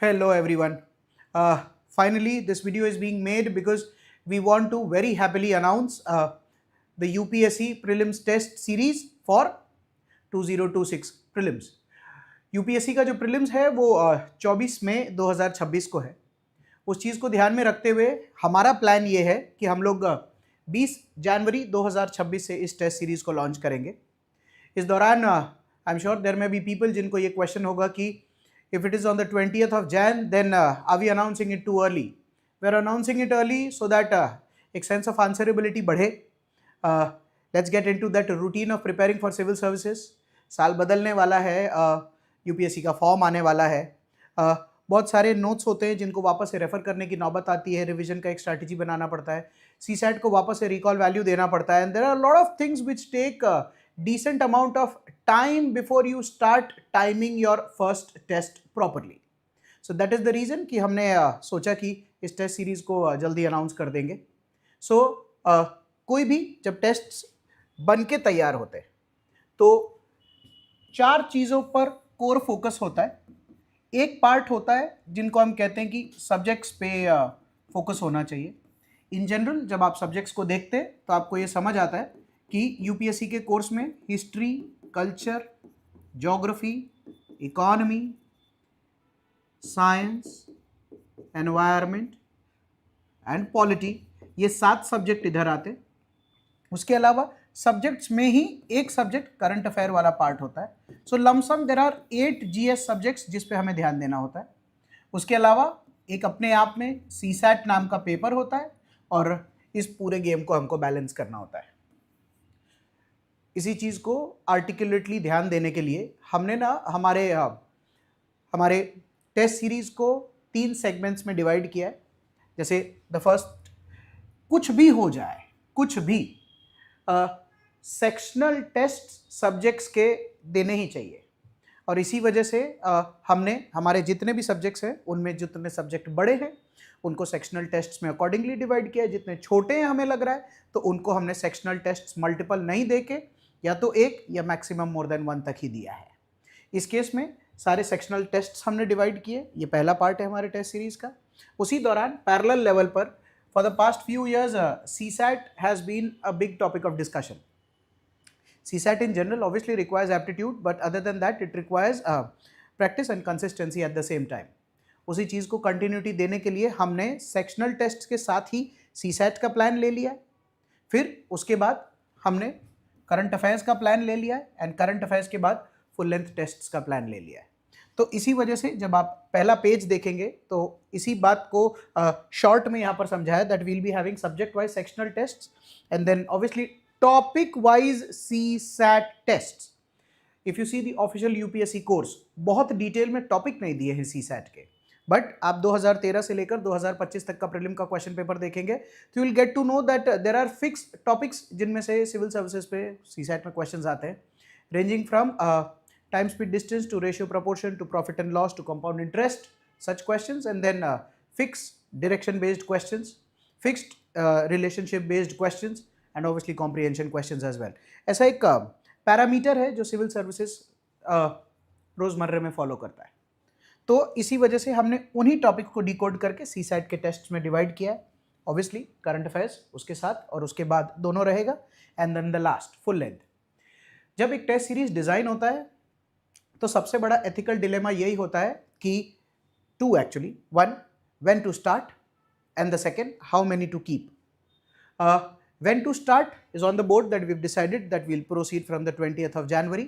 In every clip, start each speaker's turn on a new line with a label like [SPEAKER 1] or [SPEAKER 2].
[SPEAKER 1] Hello everyone. Finally, this video is being made because we want to very happily announce the UPSC prelims test series for 2026 prelims. UPSC का जो prelims है वो 24 मई 2026 को है. उस चीज़ को ध्यान में रखते हुए हमारा प्लान ये है कि हम लोग 20 जनवरी 2026 से इस टेस्ट सीरीज को लॉन्च करेंगे. इस दौरान I am sure there may be people जिनको ये क्वेश्चन होगा कि if it is on the 20th of Jan, then are we announcing it too early? We are announcing it early so that एक sense of answerability बढ़े. Let's get into that routine of preparing for civil services. साल बदलने वाला है, UPSC का form आने वाला है, बहुत सारे नोट्स होते हैं जिनको वापस से रेफर करने की नौबत आती है, रिवीजन का एक स्ट्रैटेजी बनाना पड़ता है, सीसैट को वापस से रिकॉल वैल्यू देना पड़ता है, and there are lot of things which take decent amount of time before you start timing your first test properly. So that is the reason कि हमने सोचा कि इस टेस्ट सीरीज को जल्दी अनाउंस कर देंगे. So कोई भी जब टेस्ट्स बन के तैयार होते हैं तो 4 चीज़ों पर कोर फोकस होता है. एक पार्ट होता है जिनको हम कहते हैं कि सब्जेक्ट्स पे फोकस होना चाहिए. इन जनरल जब आप सब्जेक्ट्स को देखते हैं तो आपको ये समझ आता है कि यूपीएससी के कोर्स में history, culture, geography, economy, science, environment and polity, ये 7 सब्जेक्ट इधर आते. उसके अलावा सब्जेक्ट्स में ही एक सब्जेक्ट करंट अफेयर वाला पार्ट होता है. So lumpsum there are 8 GS subjects जिस पे हमें ध्यान देना होता है. उसके अलावा एक अपने आप में सीसैट नाम का पेपर होता है और इस पूरे गेम को हमको बैलेंस करना होता है. इसी चीज़ को आर्टिकुलेटली ध्यान देने के लिए हमने ना हमारे टेस्ट सीरीज़ को 3 सेगमेंट्स में डिवाइड किया है. जैसे द फर्स्ट, कुछ भी हो जाए, कुछ भी सेक्शनल टेस्ट सब्जेक्ट्स के देने ही चाहिए. और इसी वजह से हमने हमारे जितने भी सब्जेक्ट्स हैं उनमें जितने सब्जेक्ट बड़े हैं उनको सेक्शनल टेस्ट्स में अकॉर्डिंगली डिवाइड किया है. जितने छोटे हैं हमें लग रहा है तो उनको हमने सेक्शनल टेस्ट्स मल्टीपल नहीं देके या तो 1 या मैक्सिमम मोर देन 1 तक ही दिया है. इस केस में सारे सेक्शनल टेस्ट्स हमने डिवाइड किए. ये पहला पार्ट है हमारे टेस्ट सीरीज का. उसी दौरान पैरेलल लेवल पर for the past few years CSAT has been a big topic of discussion. CSAT in general obviously requires aptitude, but other than that it requires practice and consistency at the same time. उसी चीज़ को continuity देने के लिए हमने sectional test के साथ ही CSAT का plan ले लिया है. फिर उसके बाद हमने करंट अफेयर्स का प्लान ले लिया है एंड करंट अफेयर्स के बाद फुल लेंथ टेस्ट्स का प्लान ले लिया है. तो इसी वजह से जब आप पहला पेज देखेंगे तो इसी बात को शॉर्ट में यहाँ पर समझाया that will be having subject wise sectional tests and then obviously topic wise CSAT test. If you see the official UPSC course, बहुत डिटेल में टॉपिक नहीं दिए हैं CSAT के, बट आप 2013 से लेकर 2025 तक का प्रीलिम का क्वेश्चन पेपर देखेंगे तो you will get to know that there are fix topics जिनमें से सिविल सर्विसेज पे CSAT में क्वेश्चंस आते हैं, ranging from time speed distance to ratio proportion to profit and loss to compound interest, such questions, and then fix direction based questions, fixed relationship based questions and obviously comprehension questions as well. ऐसा एक parameter है जो civil services रोजमर्रा में follow करता है. तो इसी वजह से हमने उन्हीं टॉपिक को डिकोड करके CSAT के टेस्ट में डिवाइड किया है. ऑब्वियसली करंट अफेयर्स उसके साथ और उसके बाद दोनों रहेगा and then the last full length. जब एक टेस्ट सीरीज डिज़ाइन होता है तो सबसे बड़ा एथिकल डिलेमा यही होता है कि 2 actually, 1 when to start and the second how many to keep. When to start is on the board that we have decided that we will proceed from the 20th of January.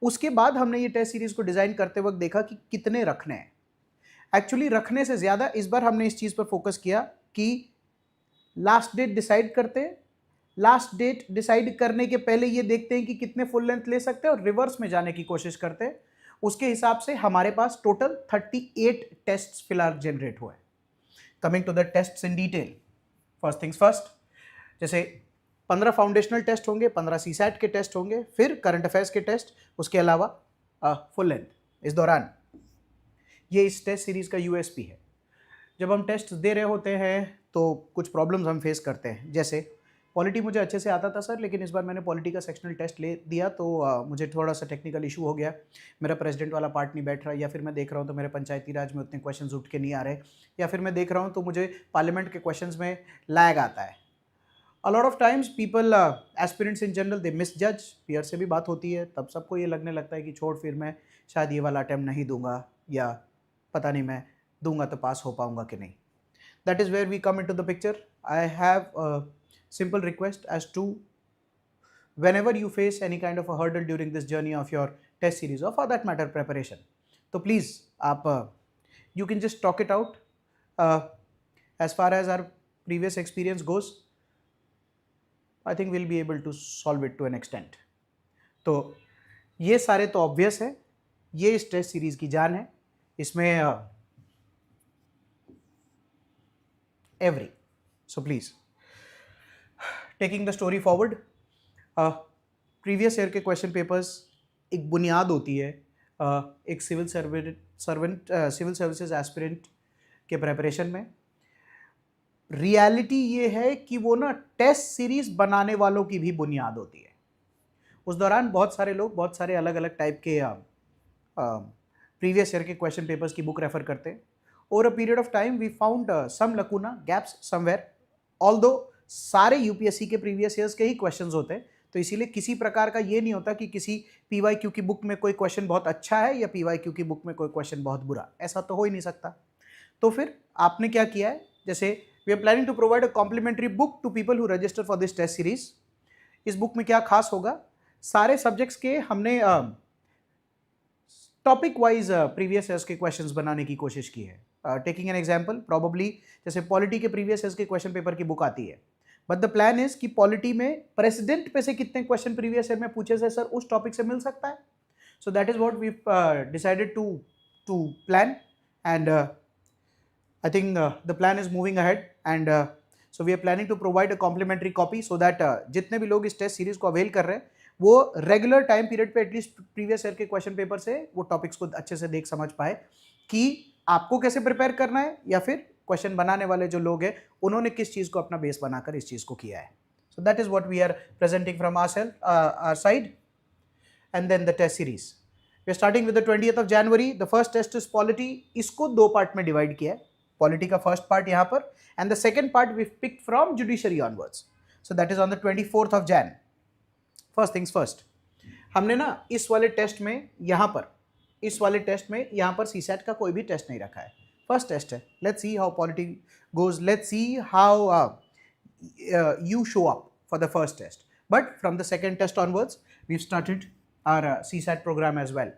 [SPEAKER 1] उसके बाद हमने ये test series को design करते वक्त देखा कि कितने रखने हैं. एक्चुअली रखने से ज़्यादा इस बार हमने इस चीज़ पर फोकस किया कि लास्ट डेट डिसाइड करते हैं. लास्ट डेट डिसाइड करने के पहले ये देखते हैं कि कितने फुल लेंथ ले सकते हैं और रिवर्स में जाने की कोशिश करते हैं. उसके हिसाब से हमारे पास टोटल 38 टेस्ट फिलहाल जनरेट हुए. Coming to the test in detail, first things first, जैसे 15 फाउंडेशनल टेस्ट होंगे, 15 CSAT के टेस्ट होंगे, फिर करंट अफेयर्स के टेस्ट, उसके अलावा फुल लेंथ. इस दौरान ये इस टेस्ट सीरीज का USP है. जब हम टेस्ट दे रहे होते हैं तो कुछ प्रॉब्लम्स हम फेस करते हैं, जैसे पॉलिटी मुझे अच्छे से आता था सर, लेकिन इस बार मैंने पॉलिटी का सेक्शनल टेस्ट ले दिया तो मुझे थोड़ा सा टेक्निकल इशू हो गया, मेरा प्रेसिडेंट वाला पार्ट नहीं बैठ रहा, या फिर मैं देख रहा हूँ तो मेरे पंचायती राज में उतने क्वेश्चंस उठ के नहीं आ रहे, या फिर मैं देख रहा हूँ तो मुझे पार्लियामेंट के क्वेश्चंस में लैग आता है। A lot of times people aspirants in general they miss जज, पीयर से भी बात होती है, तब सबको ये लगने लगता है कि छोड़ फिर मैं शायद ये वाला अटैम्प्ट नहीं दूंगा, या पता नहीं मैं दूंगा तो पास हो पाऊंगा कि नहीं। That is where we come into the picture. I have a simple request as to whenever you face any kind of a hurdle during this journey of your test series or for that matter preparation, so please you can just talk it out. As far as our previous experience goes, I think we'll be able to solve it to an extent. तो ये सारे तो obvious है, ये इस test series की जान है, इसमें every. So please, taking the story forward, previous year के क्वेश्चन पेपर्स एक बुनियाद होती है एक सिविल सर्विसेज एस्पिरेंट के प्रेपरेशन में। रियलिटी ये है कि वो ना टेस्ट सीरीज बनाने वालों की भी बुनियाद होती है। उस दौरान बहुत सारे लोग बहुत सारे अलग अलग टाइप के प्रीवियस ईयर के क्वेश्चन पेपर्स की बुक रेफर करते हैं। Over a period of time, we found some lacuna, gaps somewhere. Although सारे यूपीएससी के प्रीवियस ईयर्स के ही क्वेश्चंस होते हैं, तो इसीलिए किसी प्रकार का ये नहीं होता कि किसी पीवाईक्यू की बुक में कोई क्वेश्चन बहुत अच्छा है या पीवाईक्यू की बुक में कोई क्वेश्चन बहुत बुरा, ऐसा तो हो ही नहीं सकता। तो फिर आपने क्या किया है, जैसे we are planning to provide a complimentary book to people who register for this test series. इस बुक में क्या खास होगा, सारे सब्जेक्ट्स के हमने टॉपिक वाइज प्रीवियस ईयर्स के क्वेश्चंस बनाने की कोशिश की है। टेकिंग एन एग्जांपल, प्रॉबली जैसे पॉलिटी के प्रीवियस ईयर्स के क्वेश्चन पेपर की बुक आती है, बट द प्लान इज कि पॉलिटी में प्रेसिडेंट पे से कितने क्वेश्चन प्रीवियस ईयर में पूछे से सर उस टॉपिक से मिल सकता है। So that is what we decided to plan, and I think the plan is moving ahead, and so we are planning to provide a complimentary copy so that जितने भी लोग इस टेस्ट सीरीज को avail कर रहे हैं वो regular time period पे एटलीस्ट प्रीवियस ईयर के क्वेश्चन पेपर से वो टॉपिक्स को अच्छे से देख समझ पाए कि आपको कैसे प्रिपेयर करना है, या फिर क्वेश्चन बनाने वाले जो लोग हैं उन्होंने किस चीज़ को अपना बेस बनाकर इस चीज़ को किया है। So that is what we are presenting from our side, and then the test series we are starting with the 20th of January। The first test is polity, इसको दो पार्ट में डिवाइड किया है, पॉलिटी का first part यहाँ पर, and the second part we picked from judiciary onwards, so that is on the 24th of Jan। First things first, हमने ना इस वाले टेस्ट में यहाँ पर सीसैट का कोई भी टेस्ट नहीं रखा है, फर्स्ट टेस्ट है। Let's see how polity goes, let's see how you show up for the first test, but from the second test onwards we've started our CSAT program as well।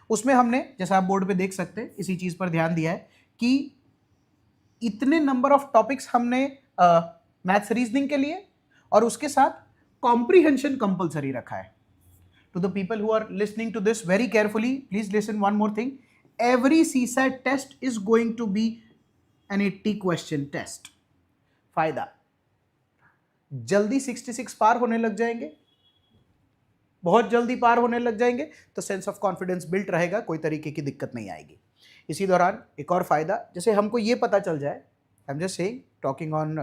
[SPEAKER 1] उसमें हमने, जैसा आप board पे देख सकते हैं, इसी चीज़ पर ध्यान दिया है कि इतने नंबर ऑफ टॉपिक्स हमने मैथ्स रीजनिंग के लिए और उसके साथ कॉम्प्रीहेंशन कंपलसरी रखा है। To the people who are listening to this very carefully, please listen one more thing. Every CSAT test is going to be an 80 question test। फायदा, जल्दी 66 पार होने लग जाएंगे, बहुत जल्दी पार होने लग जाएंगे, तो सेंस ऑफ कॉन्फिडेंस बिल्ट रहेगा, कोई तरीके की दिक्कत नहीं आएगी। इसी दौरान एक और फायदा, जैसे हमको ये पता चल जाए, I am just saying, talking on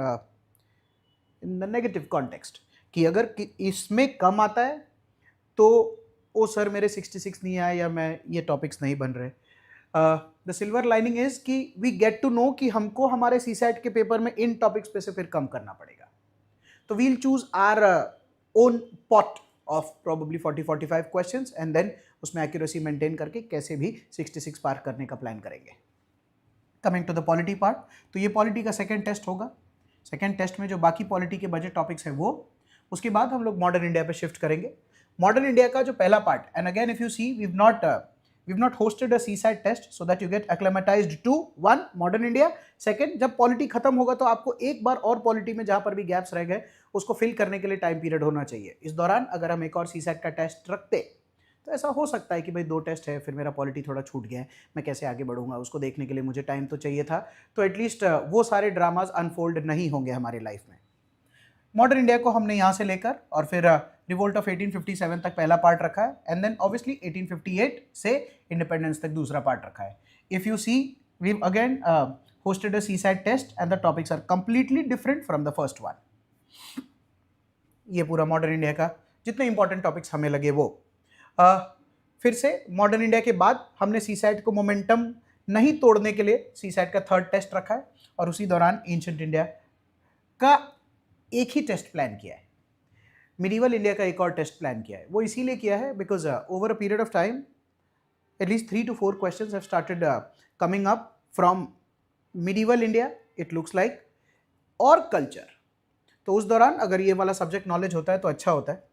[SPEAKER 1] in the negative context, कि अगर इसमें कम आता है तो ओ सर मेरे 66 नहीं आए या मैं ये टॉपिक्स नहीं बन रहे। द सिल्वर लाइनिंग इज कि वी गेट टू नो कि हमको हमारे सीसैट के पेपर में इन टॉपिक्स पे से फिर कम करना पड़ेगा, तो we'll choose our own pot of probably 40-45 questions, and then उसमें एक्यूरेसी मेंटेन करके कैसे भी 66 पार करने का प्लान करेंगे। Coming to the polity part, तो ये पॉलिटी का सेकेंड टेस्ट होगा। सेकेंड टेस्ट में जो बाकी पॉलिटी के बजट टॉपिक्स हैं वो, उसके बाद हम लोग मॉडर्न इंडिया पे शिफ्ट करेंगे। मॉडर्न इंडिया का जो पहला part, and again if you see we've not hosted a CSAT test so that you get acclimatized to one modern India. Second, जब पॉलिटी खत्म होगा तो आपको एक बार और पॉलिटी में जहां पर भी गैप्स रह गए उसको फिल करने के लिए टाइम पीरियड होना चाहिए। इस दौरान अगर हम एक और सीसैट का टेस्ट रखते तो ऐसा हो सकता है कि भाई 2 टेस्ट है, फिर मेरा पॉलिटी थोड़ा छूट गया है, मैं कैसे आगे बढ़ूंगा, उसको देखने के लिए मुझे टाइम तो चाहिए था, तो एटलीस्ट वो सारे ड्रामाज अनफोल्ड नहीं होंगे हमारी लाइफ में। मॉडर्न इंडिया को हमने यहाँ से लेकर और फिर रिवोल्ट ऑफ 1857 तक पहला पार्ट रखा है, एंड देन ऑब्वियसली 1858 से इंडिपेंडेंस तक दूसरा पार्ट रखा है। If you see we again hosted a CSAT test and the topics are completely different from the first one. ये पूरा मॉडर्न इंडिया का जितने इंपॉर्टेंट टॉपिक्स हमें लगे वो। फिर से मॉडर्न इंडिया के बाद हमने सीसैट को मोमेंटम नहीं तोड़ने के लिए सीसैट का थर्ड टेस्ट रखा है, और उसी दौरान एंशिएंट इंडिया का एक ही टेस्ट प्लान किया है। मिडीवल इंडिया का एक और टेस्ट प्लान किया है। वो इसीलिए किया है because over a period of time at least 3 to 4 questions have started coming up from medieval India, it looks like, और कल्चर। तो उस दौरान अगर ये वाला सब्जेक्ट नॉलेज होता है तो अच्छा होता है।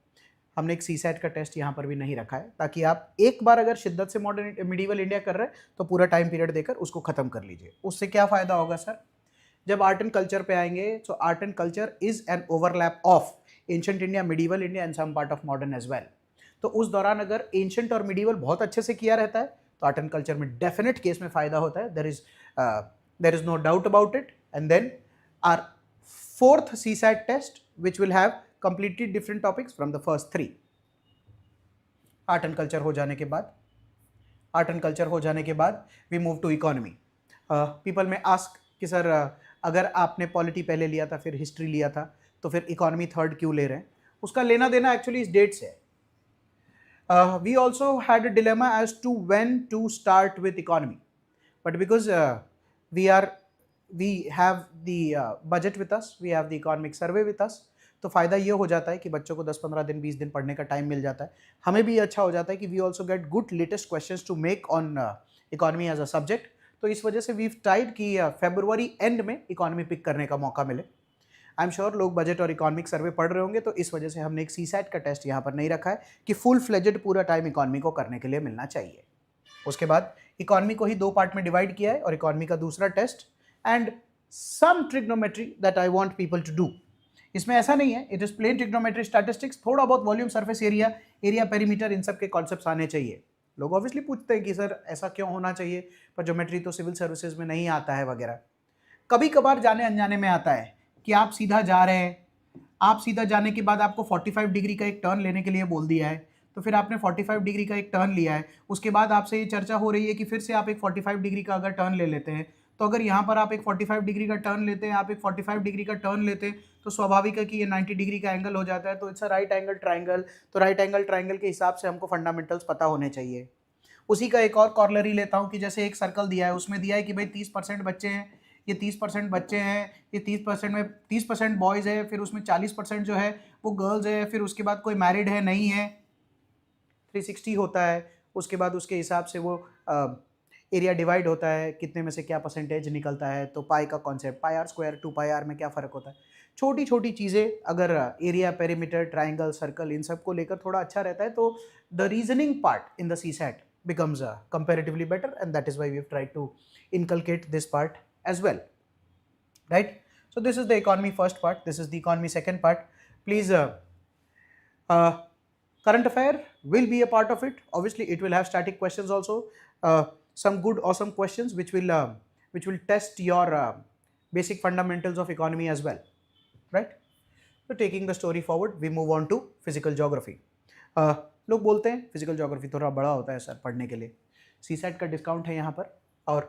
[SPEAKER 1] हमने एक सीसैट का टेस्ट यहाँ पर भी नहीं रखा है, ताकि आप एक बार अगर शिद्दत से मॉडर्न मिडीवल इंडिया कर रहे हैं तो पूरा टाइम पीरियड देकर उसको खत्म कर लीजिए। उससे क्या फ़ायदा होगा सर? जब आर्ट एंड कल्चर पे आएंगे तो art and culture is an overlap of ancient India, medieval India and some part of modern age as. Well उस दौरान अगर एंशिएंट और मिडीवल बहुत अच्छे से किया रहता है तो आर्ट एंड कल्चर में डेफिनेट केस में फ़ायदा होता है। There is no doubt about it. And then our fourth CSAT test which will have completely different topics from the first 3। Art and culture हो जाने के बाद we move to economy. People may ask कि sir अगर आपने polity पहले लिया था फिर हिस्ट्री लिया था तो फिर इकोनॉमी थर्ड क्यों ले रहे हैं? उसका लेना देना एक्चुअली इस डेट से है। We also had a dilemma as to when to start with economy, but because we have the budget with us, we have the economic survey with us, तो फ़ायदा ये हो जाता है कि बच्चों को 10-15 दिन 20 दिन पढ़ने का टाइम मिल जाता है। हमें भी अच्छा हो जाता है कि we also get good latest questions to make on economy as a subject. तो इस वजह से वी ट्राइड कि फरवरी एंड में इकोनॉमी पिक करने का मौका मिले। आई एम श्योर लोग बजट और इकोनॉमिक सर्वे पढ़ रहे होंगे, तो इस वजह से हमने एक सीसैट का टेस्ट यहाँ पर नहीं रखा है कि फुल फ्लेजेड पूरा टाइम इकोनॉमी को करने के लिए मिलना चाहिए। उसके बाद इकोनॉमी को ही 2 पार्ट में डिवाइड किया है और इकोनॉमी का दूसरा test and some trigonometry that I want people to do. इसमें ऐसा नहीं है, it is plain trigonometry, statistics, थोड़ा बहुत volume, surface area, area perimeter, इन सब के कॉन्सेप्ट्स आने चाहिए। लोग ऑब्वियसली पूछते हैं कि सर ऐसा क्यों होना चाहिए, पर ज्योमेट्री तो सिविल सर्विसेज में नहीं आता है वगैरह। कभी कभार जाने अनजाने में आता है कि आप सीधा जा रहे हैं, आप सीधा जाने के बाद आपको 45 डिग्री का एक टर्न लेने के लिए बोल दिया है, तो फिर आपने 45 डिग्री का एक टर्न लिया है। उसके बाद आपसे ये चर्चा हो रही है कि फिर से आप एक 45 डिग्री का अगर टर्न ले लेते हैं, तो अगर यहाँ पर आप एक 45 डिग्री का टर्न लेते हैं, आप एक 45 डिग्री का टर्न लेते हैं, तो स्वाभाविक है कि ये 90 डिग्री का एंगल हो जाता है। तो it's a right angle triangle. तो राइट एंगल ट्राइंगल के हिसाब से हमको फंडामेंटल्स पता होने चाहिए। उसी का एक और कॉर्लरी लेता हूँ कि जैसे एक सर्कल दिया है, उसमें दिया है कि भाई 30% बच्चे हैं, ये 30% बच्चे हैं, ये 30% में 30% बॉयज़ है, फिर उसमें 40% जो है वो गर्ल्स है, फिर उसके बाद कोई मैरिड है नहीं है, 360 होता है। उसके बाद उसके हिसाब से वो एरिया डिवाइड होता है, कितने में से क्या परसेंटेज निकलता है। तो पाई का concept, pi r square 2 pi r में क्या फ़र्क होता है। छोटी छोटी चीज़ें अगर एरिया, पेरीमीटर, ट्राइंगल, सर्कल, इन सब को लेकर थोड़ा अच्छा रहता है, तो the reasoning part in the CSAT becomes comparatively better, and that is why we've tried to inculcate this part as well, right? So this is the economy first part, this is the economy second part. Please current affair will be a part of it. Obviously it will have static questions also, some good awesome questions which will test your basic fundamentals of economy as well, right? So taking the story forward, we move on to physical geography. लोग बोलते हैं physical geography थोड़ा बड़ा होता है sir पढ़ने के लिए। सीसैट का डिस्काउंट है यहाँ पर, और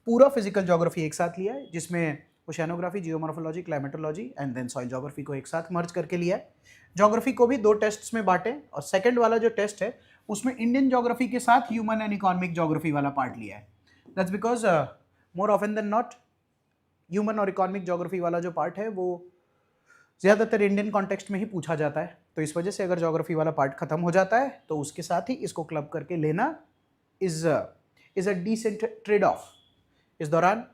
[SPEAKER 1] पूरा फिजिकल ज्योग्राफी एक साथ लिया है, जिसमें oceanography, geomorphology, climatology and then soil geography को एक साथ मर्ज करके लिया है। ज्योग्राफी को भी 2 टेस्ट्स में बांटे, और सेकंड वाला जो टेस्ट है उसमें इंडियन ज्योग्राफी के साथ ह्यूमन एंड इकोनॉमिक ज्योग्राफी वाला पार्ट लिया है। That's because more often than not human और इकोनॉमिक ज्योग्राफी वाला जो पार्ट है वो ज़्यादातर इंडियन कॉन्टेक्स्ट में ही पूछा जाता है। तो इस वजह से अगर ज्योग्राफी वाला पार्ट खत्म हो जाता है तो उसके साथ ही इसको क्लब करके लेना is a decent trade off. इस दौरान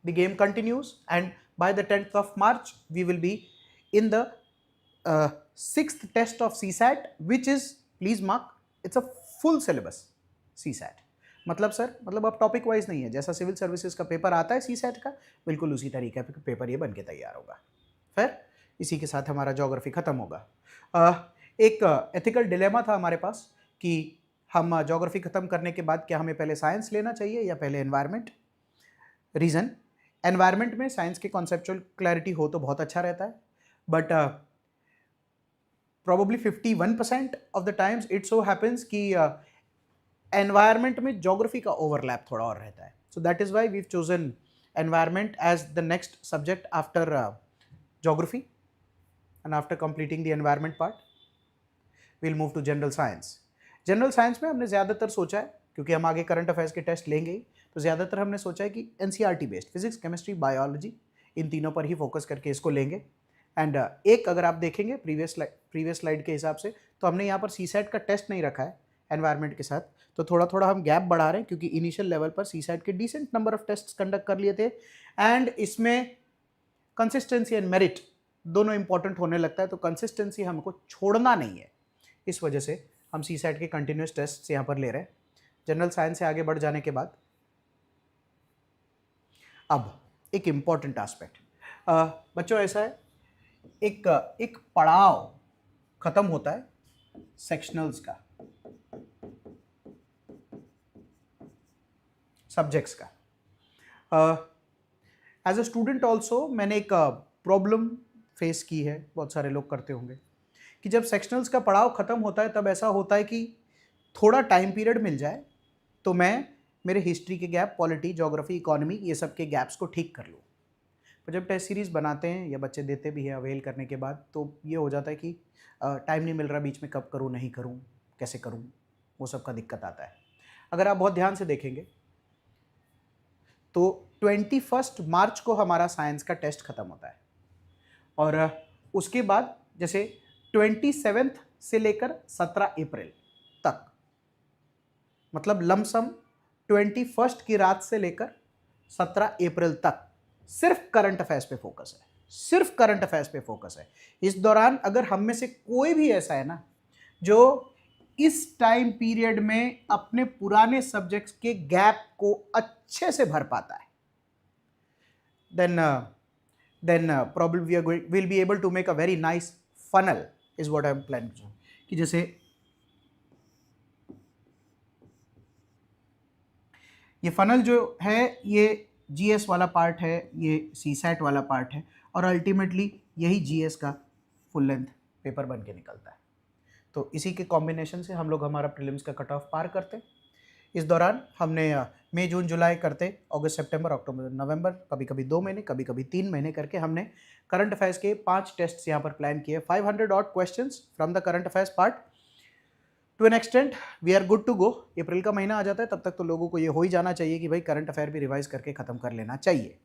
[SPEAKER 1] the game continues and by the 10th of March we will be in the 6th test of CSAT, which is, please mark, it's a full syllabus CSAT. मतलब sir, मतलब अब topic wise नहीं है, जैसा civil services का paper आता है CSAT का, बिल्कुल उसी तरीके का पेपर ये बन के तैयार होगा। फिर इसी के साथ हमारा ज्योग्राफी खत्म होगा। एक एथिकल डिलेमा था हमारे पास कि हम ज्योग्राफी खत्म करने के बाद क्या हमें पहले साइंस लेना चाहिए या पहले एनवायरनमेंट। रीज़न, एनवायरनमेंट में साइंस की कॉन्सेप्चुअल क्लैरिटी हो तो बहुत अच्छा रहता है, but probably 51% of the times it so happens कि एनवायरनमेंट में ज्योग्राफी का ओवरलैप थोड़ा और रहता है। So that is why we chosen environment as the next subject after geography, and after completing the environment part we'll move to general science. General science में हमने ज़्यादातर सोचा है, क्योंकि हम आगे करंट अफेयर्स के टेस्ट लेंगे ही, तो ज़्यादातर हमने सोचा है कि NCERT based physics, chemistry, biology, इन तीनों पर ही फोकस करके इसको लेंगे. एंड एक अगर आप देखेंगे प्रीवियस स्लाइड के हिसाब से, तो हमने यहाँ पर सीसैट का टेस्ट नहीं रखा है एनवायरनमेंट के साथ, तो थोड़ा थोड़ा हम गैप बढ़ा रहे हैं, क्योंकि इनिशियल लेवल पर सीसैट के decent number of test conduct कर लिए थे, एंड इसमें कंसिस्टेंसी एंड मेरिट दोनों इंपॉर्टेंट होने लगता है, तो कंसिस्टेंसी हमको छोड़ना नहीं है, इस वजह से हम सीसैट के कंटिन्यूस टेस्ट यहाँ पर ले रहे हैं. जनरल साइंस से आगे बढ़ जाने के बाद अब एक इम्पॉर्टेंट एस्पेक्ट, बच्चों ऐसा है, एक पड़ाव खत्म होता है सेक्शनल्स का, सब्जेक्ट्स का. एज अ स्टूडेंट ऑल्सो मैंने एक प्रॉब्लम फेस की है, बहुत सारे लोग करते होंगे, कि जब सेक्शनल्स का पड़ाव ख़त्म होता है तब ऐसा होता है कि थोड़ा टाइम पीरियड मिल जाए तो मैं मेरे हिस्ट्री के गैप, पॉलिटी, ज्योग्राफी, इकोनॉमी, ये सब के गैप्स को ठीक कर लूँ. पर जब टेस्ट सीरीज़ बनाते हैं या बच्चे देते भी हैं अवेल करने के बाद, तो ये हो जाता है कि टाइम नहीं मिल रहा बीच में, कब करूँ, नहीं करूँ, कैसे करूँ, वो सब का दिक्कत आता है. अगर आप बहुत ध्यान से देखेंगे तो 21 मार्च को हमारा साइंस का टेस्ट ख़त्म होता है, और उसके बाद जैसे 27 से लेकर 17 अप्रैल तक, मतलब लमसम 21 की रात से लेकर 17 अप्रैल तक सिर्फ करंट अफेयर्स पे फोकस है, सिर्फ करंट अफेयर्स पे फोकस है. इस दौरान अगर हम में से कोई भी ऐसा है ना जो इस टाइम पीरियड में अपने पुराने सब्जेक्ट्स के गैप को अच्छे से भर पाता है, then probably we'll be able to make a very nice funnel is what I'm planning to. कि जैसे ये फनल जो है ये जीएस वाला पार्ट है, ये सीसैट वाला पार्ट है, और अल्टीमेटली यही जीएस का फुल लेंथ पेपर बन के निकलता है. तो इसी के कॉम्बिनेशन से हम लोग हमारा प्रीलिम्स का कट ऑफ पार करते हैं. इस दौरान हमने मई, जून, जुलाई करते, अगस्त, सितंबर, अक्टूबर, नवंबर, कभी कभी 2 महीने, कभी कभी 3 महीने करके हमने करंट अफेयर्स के 5 टेस्ट यहाँ पर प्लान किए. 500 odd questions from the current affairs part. To an extent we are good to go. April का महीना आ जाता है, तब तक तो लोगों को ये हो ही जाना चाहिए कि भाई करंट अफेयर भी रिवाइज करके ख़त्म कर लेना चाहिए.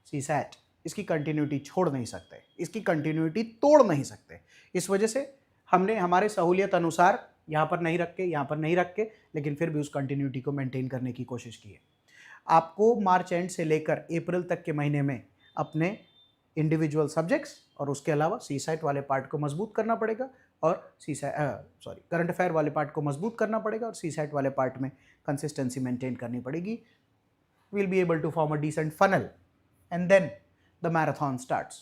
[SPEAKER 1] सीसैट इसकी कंटिन्यूटी छोड़ नहीं सकते, इसकी कंटिन्यूटी तोड़ नहीं सकते. इस वजह से हमने हमारे सहूलियत अनुसार यहाँ पर नहीं रख के, यहाँ पर नहीं रख के, लेकिन फिर भी उस कंटिन्यूटी को मेंटेन करने की कोशिश की है. आपको मार्च एंड से लेकर अप्रैल तक के महीने में अपने इंडिविजुअल सब्जेक्ट्स और उसके अलावा सीसैट वाले पार्ट को मजबूत करना पड़ेगा, और करंट अफेयर वाले पार्ट को मजबूत करना पड़ेगा, और सीसैट वाले पार्ट में कंसिस्टेंसी मेंटेन करनी पड़ेगी. we'll be able to form a decent funnel, and then the marathon starts.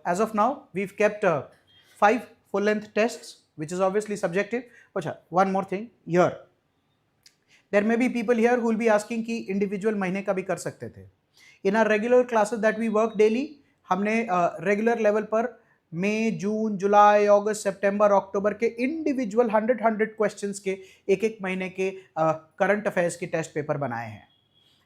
[SPEAKER 1] As of now we've kept 5 full length tests, which is obviously subjective. Achha, one more thing here, there may be people here who will be asking कि individual महीने का भी कर सकते थे. In our regular classes that we work daily, हमने regular level पर मई, जून, जुलाई, अगस्त, सितंबर, अक्टूबर के इंडिविजुअल 100 क्वेश्चंस के एक महीने के करंट अफेयर्स के टेस्ट पेपर बनाए हैं.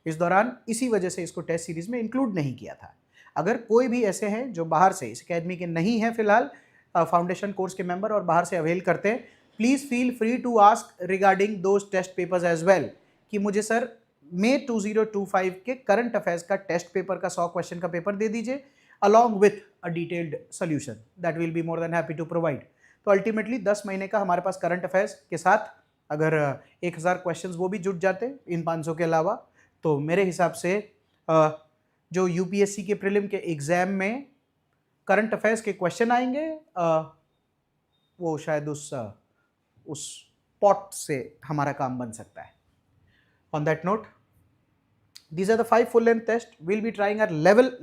[SPEAKER 1] इस दौरान इसी वजह से इसको टेस्ट सीरीज में इंक्लूड नहीं किया था. अगर कोई भी ऐसे हैं जो बाहर से इस अकेडमी के नहीं हैं फिलहाल, फाउंडेशन कोर्स के मेंबर और बाहर से अवेल करते हैं, please feel free to ask regarding those test papers as well, कि मुझे सर मई 2025 के करंट अफेयर्स का टेस्ट पेपर का 100 क्वेश्चन का पेपर दे दीजिए along with a detailed solution that we'll be more than happy to provide. तो ultimately 10 महीने का हमारे पास करंट अफेयर्स के साथ अगर 1000 क्वेश्चंस वो भी जुट जाते इन 500 के अलावा, तो मेरे हिसाब से जो यूपीएससी के प्रीलिम के एग्जाम में करंट अफेयर्स के क्वेश्चन आएंगे, वो शायद उस पॉट से हमारा काम बन सकता है. On that note, these are the 5 full length tests. We'll be trying our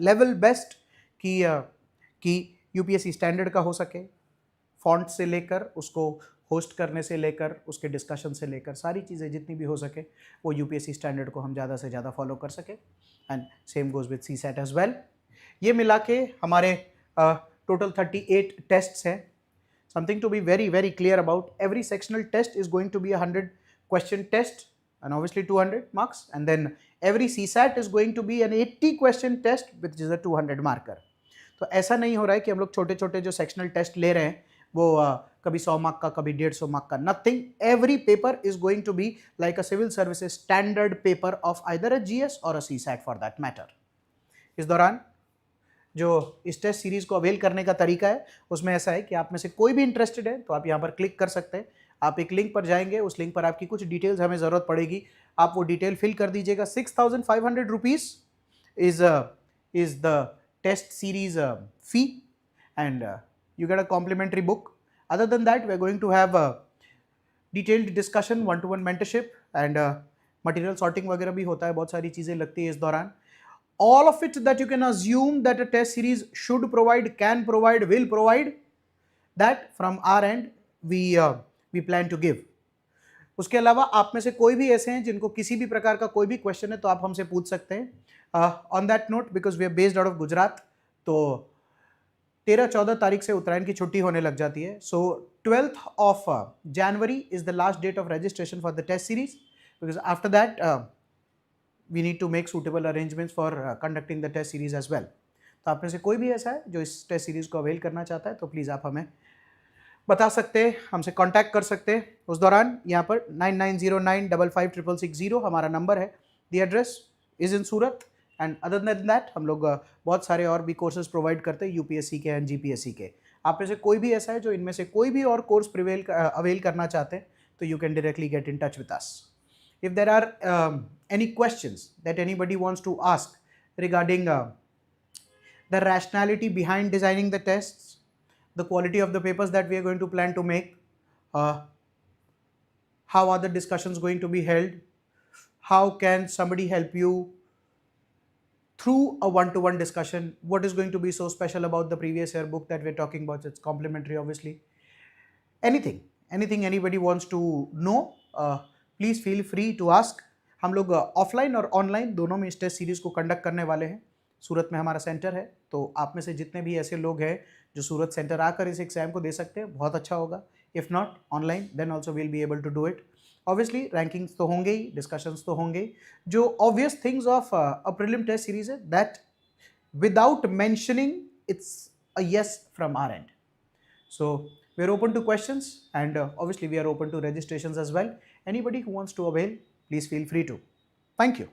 [SPEAKER 1] level best कि यूपीएससी स्टैंडर्ड का हो सके, फॉन्ट से लेकर उसको होस्ट करने से लेकर उसके डिस्कशन से लेकर सारी चीज़ें जितनी भी हो सके वो यूपीएससी स्टैंडर्ड को हम ज़्यादा से ज़्यादा फॉलो कर सके. And same goes with CSAT as well. ये मिला के हमारे टोटल 38 टेस्ट्स हैं. Something to be very very clear about, every sectional test is going to be 100 question test and obviously 200 marks, and then every CSAT is going to be an 80 question test which is a 200 marker. तो ऐसा नहीं हो रहा है कि हम लोग छोटे छोटे जो सेक्शनल टेस्ट ले रहे हैं वो कभी 100 मार्क का कभी 150 मार्क का, nothing. Every paper is going to be like a civil services standard paper of either a GS or a CSAT for that matter. इस दौरान जो इस टेस्ट सीरीज को अवेल करने का तरीका है उसमें ऐसा है कि आप में से कोई भी इंटरेस्टेड है तो आप यहाँ पर क्लिक कर सकते हैं. आप एक लिंक पर जाएंगे, उस लिंक पर आपकी कुछ डिटेल्स हमें ज़रूरत पड़ेगी, आप वो डिटेल फिल कर दीजिएगा. 6,500 rupees is the test series fee, and you get a complimentary book. Other than that, we are going to have a detailed discussion, one-to-one mentorship, and material sorting वगैरह भी होता है, बहुत सारी चीज़ें लगती है इस दौरान. All of it that you can assume that a test series should provide, can provide, will provide, that from our end we plan to give. उसके अलावा आप में से कोई भी ऐसे हैं जिनको किसी भी प्रकार का कोई भी क्वेश्चन है तो आप हमसे पूछ सकते हैं. On that note, because we are based out of Gujarat, तो 13-14 तारीख से उत्तरायण की छुट्टी होने लग जाती है. सो 12th of January is the last date of registration for the test series, because after that we need to make suitable arrangements for conducting the test series as well. तो आप में से कोई भी ऐसा है जो इस टेस्ट सीरीज को अवेल करना चाहता है तो प्लीज़ आप हमें बता सकते हैं, हमसे कांटेक्ट कर सकते हैं. उस दौरान यहाँ पर 9909556660 हमारा नंबर है. The address is in Surat, and other than that हम लोग बहुत सारे और भी कोर्सेज प्रोवाइड करते हैं यूपीएससी के एंड जीपीएससी के. आप में से कोई भी ऐसा है जो इनमें से कोई भी और कोर्स अवेल करना चाहते हैं तो you can directly get in touch with us. If there are any questions that anybody wants to ask regarding the rationality behind designing the tests, the quality of the papers that we are going to plan to make, how are the discussions going to be held, how can somebody help you through a one-to-one discussion, what is going to be so special about the previous year book that we're talking about, it's complimentary obviously, anything anybody wants to know, please feel free to ask. हम लोग offline और online दोनों में इस test series को conduct करने वाले हैं. सूरत में हमारा सेंटर है, तो आप में से जितने भी ऐसे लोग हैं जो सूरत सेंटर आकर इस एग्ज़ाम को दे सकते हैं, बहुत अच्छा होगा. If not online then also will be able to do it. Obviously rankings तो होंगे ही, डिस्कशंस तो होंगे ही. जो obvious things of a prelim test series है, that without mentioning it's a yes from our end. So we are open to questions, and obviously we are open to registrations as well. Anybody who wants to avail, please feel free to. Thank you.